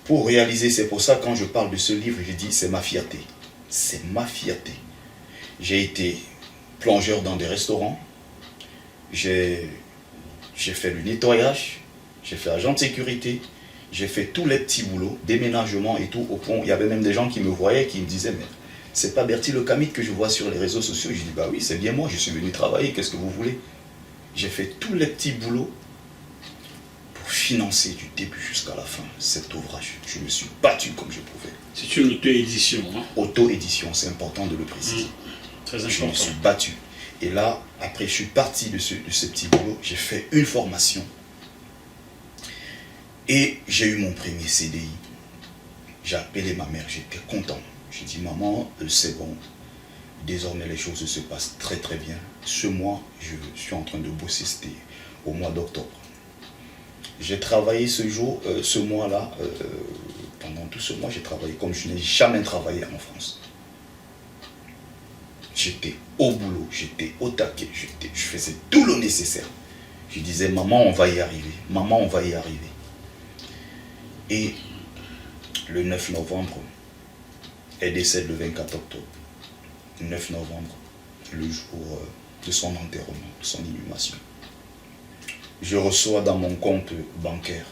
Pour réaliser, c'est pour ça quand je parle de ce livre, je dis c'est ma fierté. C'est ma fierté. J'ai été plongeur dans des restaurants. J'ai fait le nettoyage. J'ai fait agent de sécurité. J'ai fait tous les petits boulots, déménagement et tout. Au point, il y avait même des gens qui me voyaient, qui me disaient mais c'est pas Bertie le Camite que je vois sur les réseaux sociaux. Je dis bah oui, c'est bien moi, je suis venu travailler, qu'est-ce que vous voulez? J'ai fait tous les petits boulots pour financer du début jusqu'à la fin cet ouvrage. Je me suis battu comme je pouvais. C'est une auto-édition. Hein? Auto-édition, c'est important de le préciser. Très important. Je me suis battu. Et là, après, je suis parti de ce petit boulot. J'ai fait une formation. Et j'ai eu mon premier CDI. J'ai appelé ma mère, j'étais content. J'ai dit, maman, c'est bon. Désormais, les choses se passent très très bien. Ce mois, je suis en train de bosser, c'était au mois d'octobre. J'ai travaillé ce mois-là, pendant tout ce mois, j'ai travaillé comme je n'ai jamais travaillé en France. J'étais au boulot, j'étais au taquet, je faisais tout le nécessaire. Je disais, maman, on va y arriver. Maman, on va y arriver. Et le 9 novembre, elle décède le 24 octobre. Le 9 novembre, le jour de son enterrement, de son inhumation. Je reçois dans mon compte bancaire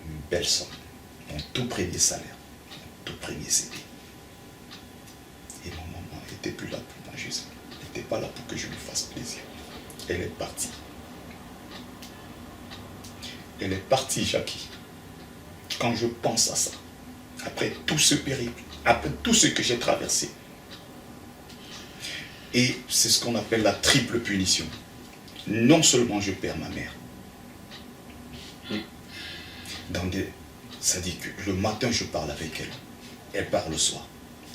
une belle somme, mon tout premier salaire, mon tout premier CD. Et ma maman n'était plus là pour moi, je sais. n'était pas là pour que je lui fasse plaisir. Elle est partie. Elle est partie, Jackie. Quand je pense à ça, après tout ce périple, après tout ce que j'ai traversé, et c'est ce qu'on appelle la triple punition. Non seulement je perds ma mère, ça dit que le matin je parle avec elle, elle part le soir,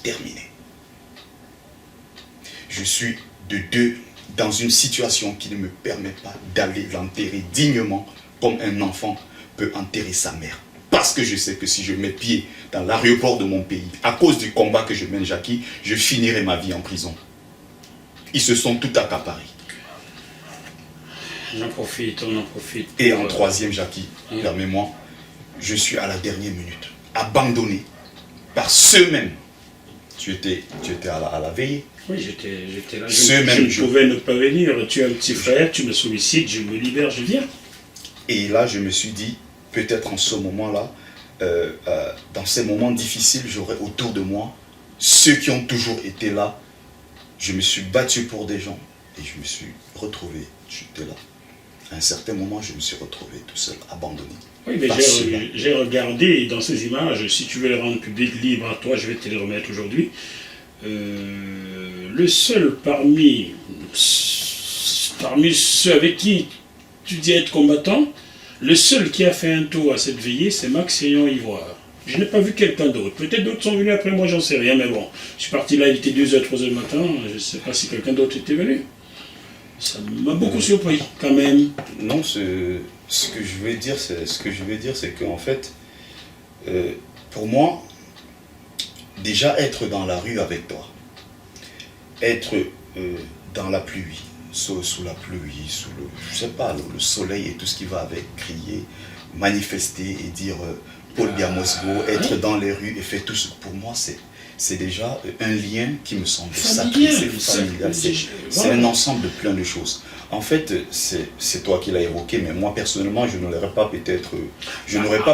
terminé. Je suis dans une situation qui ne me permet pas d'aller l'enterrer dignement comme un enfant peut enterrer sa mère. Parce que je sais que si je mets pied dans l'aéroport de mon pays, à cause du combat que je mène, Jackie, je finirai ma vie en prison. Ils se sont tout accaparés. On en profite. Et en troisième, Jackie, permets-moi, je suis à la dernière minute, abandonné par ceux-mêmes. Tu étais à la veille. Oui, j'étais là. Je ne pouvais ne pas venir. Tu as un petit frère, tu me sollicites, je me libère, je viens. Et là, je me suis dit, peut-être en ce moment-là, dans ces moments difficiles, j'aurai autour de moi ceux qui ont toujours été là. Je me suis battu pour des gens et je me suis retrouvé, j'étais là. À un certain moment, je me suis retrouvé tout seul, abandonné. Oui, mais j'ai regardé dans ces images, si tu veux les rendre publiques, libres à toi, je vais te les remettre aujourd'hui. Le seul parmi ceux avec qui tu dis être combattant, le seul qui a fait un tour à cette veillée, c'est Max Seyon Ivoire. Je n'ai pas vu quelqu'un d'autre. Peut-être d'autres sont venus après moi, j'en sais rien, mais bon. Je suis parti là, il était 2h, 3h du matin, je ne sais pas si quelqu'un d'autre était venu. Ça m'a beaucoup surpris, quand même. Non, ce que je veux dire, c'est qu'en fait, pour moi, déjà être dans la rue avec toi, être dans la pluie, sous la pluie, sous le soleil et tout ce qui va avec, crier, manifester et dire Paul Biamosgo, être dans les rues et faire tout ce que pour moi c'est déjà un lien qui me semble sacré, familial, c'est un ensemble de plein de choses. En fait, c'est toi qui l'as évoqué, mais moi personnellement, je n'aurais pas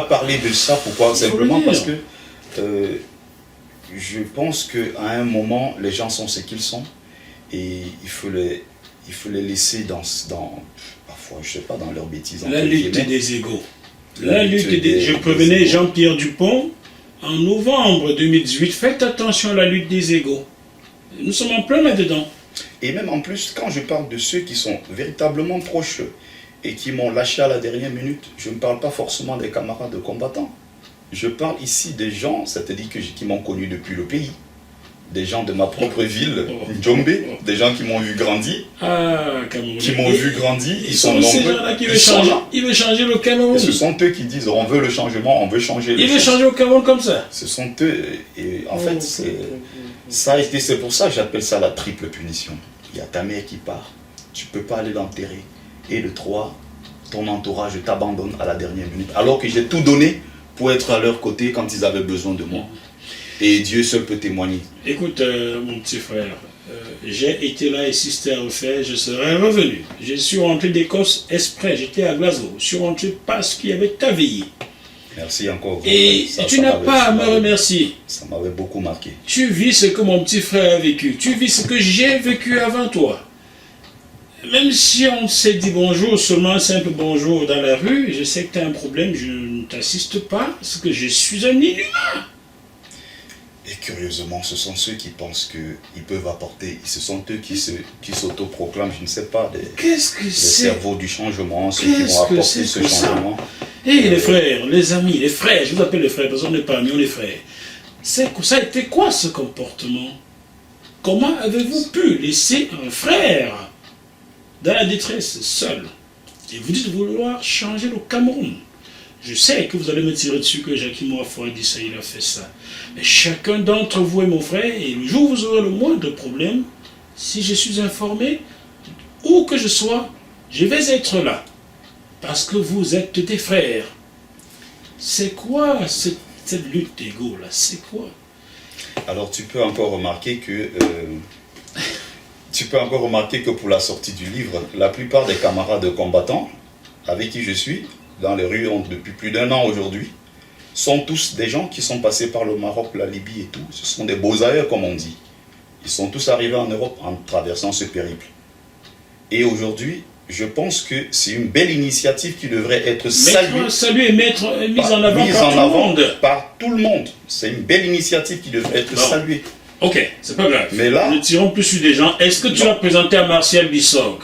parlé de ça. Pourquoi? Simplement parce que je pense qu'à un moment, les gens sont ce qu'ils sont et il faut les laisser parfois, je sais pas, dans leur bêtise. La lutte des égaux. Je prévenais Jean-Pierre Dupont en novembre 2018, faites attention à la lutte des égaux. Nous sommes en plein là-dedans. Et même en plus, quand je parle de ceux qui sont véritablement proches et qui m'ont lâché à la dernière minute, je ne parle pas forcément des camarades de combattants. Je parle ici des gens, c'est-à-dire qui m'ont connu depuis le pays. Des gens de ma propre ville, Djombe, des gens qui m'ont vu grandir, ils sont nombreux. Ces gens-là qui veulent changer le Cameroun. Et ce sont eux qui disent on veut le changement, on veut changer. Ils veulent changer le Cameroun comme ça. Ce sont eux, et en fait, c'est pour ça que j'appelle ça la triple punition. Il y a ta mère qui part, tu ne peux pas aller l'enterrer. Et de 3, ton entourage t'abandonne à la dernière minute, alors que j'ai tout donné pour être à leur côté quand ils avaient besoin de moi. Et Dieu seul peut témoigner. Écoute, mon petit frère, j'ai été là, insisté à refaire, je serais revenu. Je suis rentré d'Écosse exprès, j'étais à Glasgow. Je suis rentré parce qu'il y avait ta veillée. Merci encore. Et tu n'as pas à me remercier. Ça m'avait beaucoup marqué. Tu vis ce que mon petit frère a vécu. Tu vis ce que j'ai vécu avant toi. Même si on s'est dit bonjour, seulement un simple bonjour dans la rue, je sais que tu as un problème, je ne t'assiste pas, parce que je suis un inhumain. Et curieusement, ce sont ceux qui pensent qu'ils peuvent apporter, ce sont eux qui s'autoproclament, je ne sais pas, les cerveaux du changement, ceux qui vont apporter ce changement. Et les frères, les amis, les frères, je vous appelle les frères, parce qu'on n'est pas amis, on est frères. Ça a été quoi ce comportement? Comment avez-vous pu laisser un frère dans la détresse, seul? Et vous dites vouloir changer le Cameroun. Je sais que vous allez me tirer dessus que Jackie Moafoué a dit ça, il a fait ça. Mais chacun d'entre vous est mon frère, et le jour où vous aurez le moindre problème, si je suis informé, où que je sois, je vais être là. Parce que vous êtes des frères. C'est quoi cette lutte d'ego là? C'est quoi? Alors tu peux encore remarquer que pour la sortie du livre, la plupart des camarades combattants avec qui je suis dans les rues depuis plus d'1 an aujourd'hui sont tous des gens qui sont passés par le Maroc, la Libye et tout. Ce sont des beaux ailleurs comme on dit. Ils sont tous arrivés en Europe en traversant ce périple. Et aujourd'hui, je pense que c'est une belle initiative qui devrait être saluée et mise en avant par tout le monde. Par tout le monde. C'est une belle initiative qui devrait être saluée. Ok, c'est pas grave. Mais là, ne tirons plus sur des gens. Est-ce que tu l'as présenté à Martial Bissok?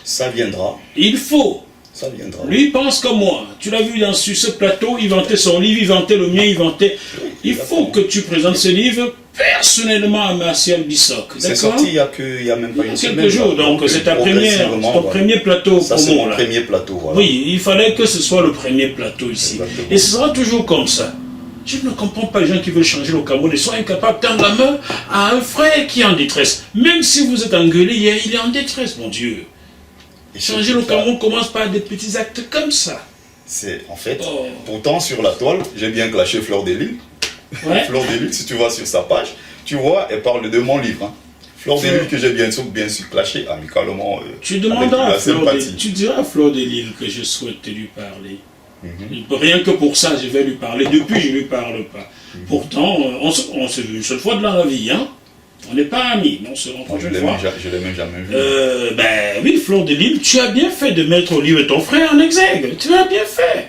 Ça viendra. Il faut. Ça viendra. Lui pense comme moi. Tu l'as vu sur ce plateau, il vantait son livre, il vantait le mien, il vantait. Il faut que tu présentes ce livre personnellement à Martial Bissok. C'est sorti il y a même pas une semaine. Quelques jours, donc c'est ton premier plateau ça, pour moi. moi. C'est mon premier plateau, voilà. Oui, il fallait que ce soit le premier plateau ici. Exactement. Et ce sera toujours comme ça. Je ne comprends pas les gens qui veulent changer le Cameroun et sont incapables de tendre la main à un frère qui est en détresse. Même si vous êtes engueulé, il est en détresse, mon Dieu. Et changer le Cameroun commence par des petits actes comme ça. C'est en fait, pourtant sur la toile, j'ai bien clashé Fleur de Lille. Ouais. Fleur de Lille, si tu vas sur sa page, tu vois, elle parle de mon livre. Hein. Fleur de Lille que j'ai bien sûr clashé amicalement. Tu demanderas à Fleur de Lille, tu diras à Fleur de Lille que je souhaite lui parler. Rien que pour ça, je vais lui parler. Depuis, je ne lui parle pas. Pourtant, on s'est vu une seule fois de la vie. Hein. On n'est pas amis, mais on se rencontre une fois. Je ne l'ai même jamais vu. Ben oui, Fleur de Lille, tu as bien fait de mettre au livre ton frère en exergue. Tu as bien fait.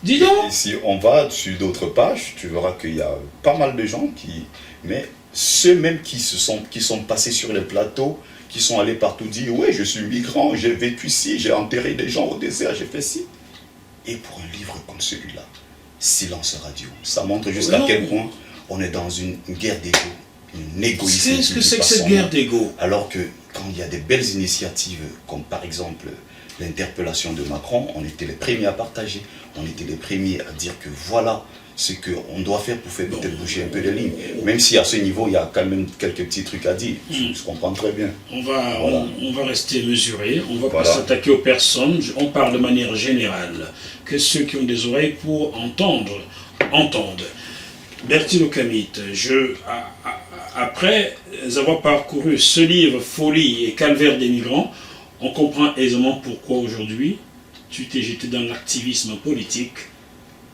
Dis donc. Et si on va sur d'autres pages, tu verras qu'il y a pas mal de gens qui... Mais ceux même qui sont passés sur les plateaux, qui sont allés partout dire « Oui, je suis migrant, j'ai vécu ici, j'ai enterré des gens au désert, j'ai fait ci. » Et pour un livre comme celui-là, silence radio, ça montre jusqu'à quel point on est dans une guerre d'ego, une égoïsme. Qu'est-ce que c'est que cette guerre d'ego? Alors que quand il y a des belles initiatives, comme par exemple l'interpellation de Macron, on était les premiers à partager, on était les premiers à dire que voilà ce qu'on doit faire pour faire peut-être bouger un peu les lignes. Même si à ce niveau, il y a quand même quelques petits trucs à dire. Je comprends très bien. On va rester mesuré, on ne va pas s'attaquer aux personnes, on parle de manière générale. Que ceux qui ont des oreilles pour entendre, entendent. Bertil Okamit, après avoir parcouru ce livre, Folie et Calvaire des migrants, on comprend aisément pourquoi aujourd'hui tu t'es jeté dans l'activisme politique.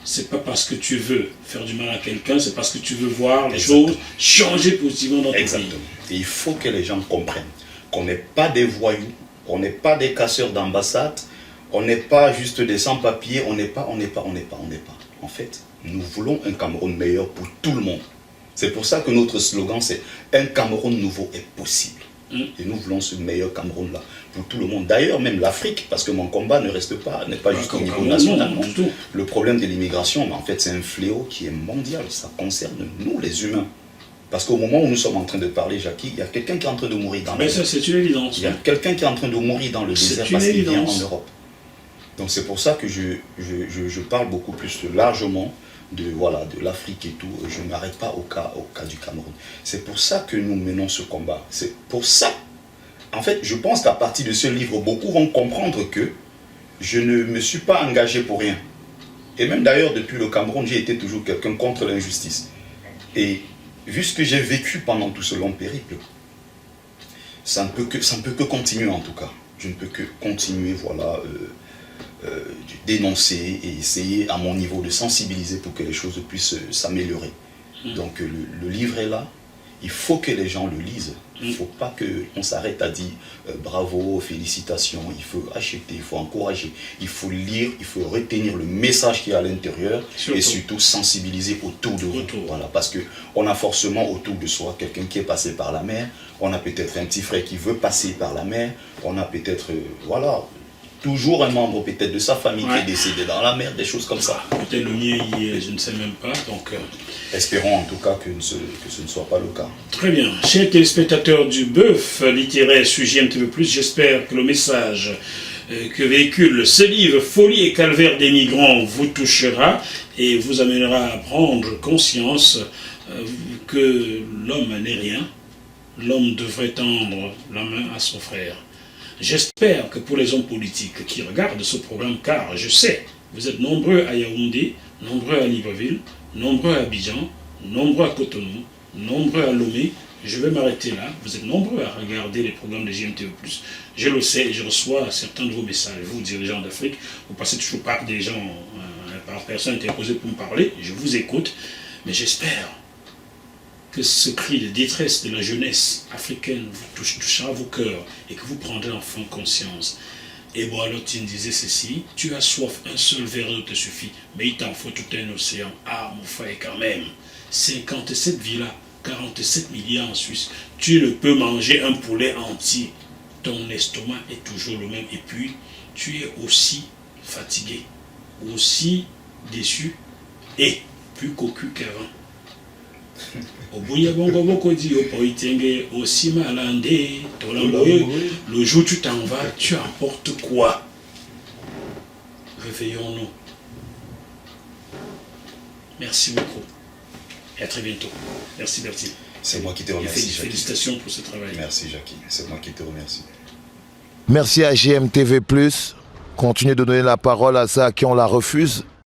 C'est pas parce que tu veux faire du mal à quelqu'un, c'est parce que tu veux voir les choses changer positivement dans ton pays. Et il faut que les gens comprennent qu'on n'est pas des voyous, on n'est pas des casseurs d'ambassade, on n'est pas juste des sans-papiers, on n'est pas. En fait, nous voulons un Cameroun meilleur pour tout le monde. C'est pour ça que notre slogan c'est « Un Cameroun nouveau est possible ». Et nous voulons ce meilleur Cameroun-là pour tout le monde. D'ailleurs, même l'Afrique, parce que mon combat n'est pas juste au niveau national. Non. Le problème de l'immigration, en fait, c'est un fléau qui est mondial. Ça concerne nous, les humains. Parce qu'au moment où nous sommes en train de parler, Jackie, il y a quelqu'un qui est en train de mourir dans le désert. C'est une évidence. Il y a quelqu'un qui est en train de mourir dans le désert parce qu'il vient en Europe. Donc c'est pour ça que je parle beaucoup plus largement de l'Afrique et tout. Je ne m'arrête pas au cas du Cameroun. C'est pour ça que nous menons ce combat. C'est pour ça. En fait, je pense qu'à partir de ce livre, beaucoup vont comprendre que je ne me suis pas engagé pour rien. Et même d'ailleurs, depuis le Cameroun, j'ai été toujours quelqu'un contre l'injustice. Et vu ce que j'ai vécu pendant tout ce long périple, ça ne peut que continuer en tout cas. Je ne peux que continuer, dénoncer et essayer à mon niveau de sensibiliser pour que les choses puissent s'améliorer. Donc le livre est là, il faut que les gens le lisent. Il ne faut pas qu'on s'arrête à dire bravo, félicitations, il faut acheter, il faut encourager, il faut lire, il faut retenir le message qui est à l'intérieur et surtout sensibiliser autour de vous. Voilà, parce qu'on a forcément autour de soi quelqu'un qui est passé par la mer, on a peut-être un petit frère qui veut passer par la mer, on a peut-être, toujours un membre peut-être de sa famille qui est décédé dans la mer, des choses comme ça. Peut-être le mien, je ne sais même pas. Donc, espérons en tout cas que ce ne soit pas le cas. Très bien. Chers téléspectateurs du Bœuf littéraire sur JMTV+, j'espère que le message que véhicule ce livre, Folie et Calvaire des migrants, vous touchera et vous amènera à prendre conscience que l'homme n'est rien. L'homme devrait tendre la main à son frère. J'espère que pour les hommes politiques qui regardent ce programme, car je sais, vous êtes nombreux à Yaoundé, nombreux à Libreville, nombreux à Abidjan, nombreux à Cotonou, nombreux à Lomé, je vais m'arrêter là. Vous êtes nombreux à regarder les programmes de JMTV+. Je le sais, je reçois certains de vos messages. Vous, dirigeants d'Afrique, vous passez toujours par des gens, par personne interposée pour me parler. Je vous écoute, mais j'espère que ce cri de détresse de la jeunesse africaine vous touchera vos cœurs et que vous prendrez enfin conscience. Et Boalotin disait ceci, tu as soif, un seul verre d'eau te suffit, mais il t'en faut tout un océan. Ah, mon frère, quand même, 57 villas, 47 milliards en Suisse, tu ne peux manger un poulet entier. Ton estomac est toujours le même et puis tu es aussi fatigué, aussi déçu et plus cocu qu'avant. Le jour où tu t'en vas, tu apportes quoi? Réveillons-nous. Merci beaucoup. Et à très bientôt. Merci Bertie. C'est moi qui te remercie. Félicitations pour ce travail. Merci Jackie. C'est moi qui te remercie. Merci à GMTV+. Continuez de donner la parole à ceux à qui on la refuse.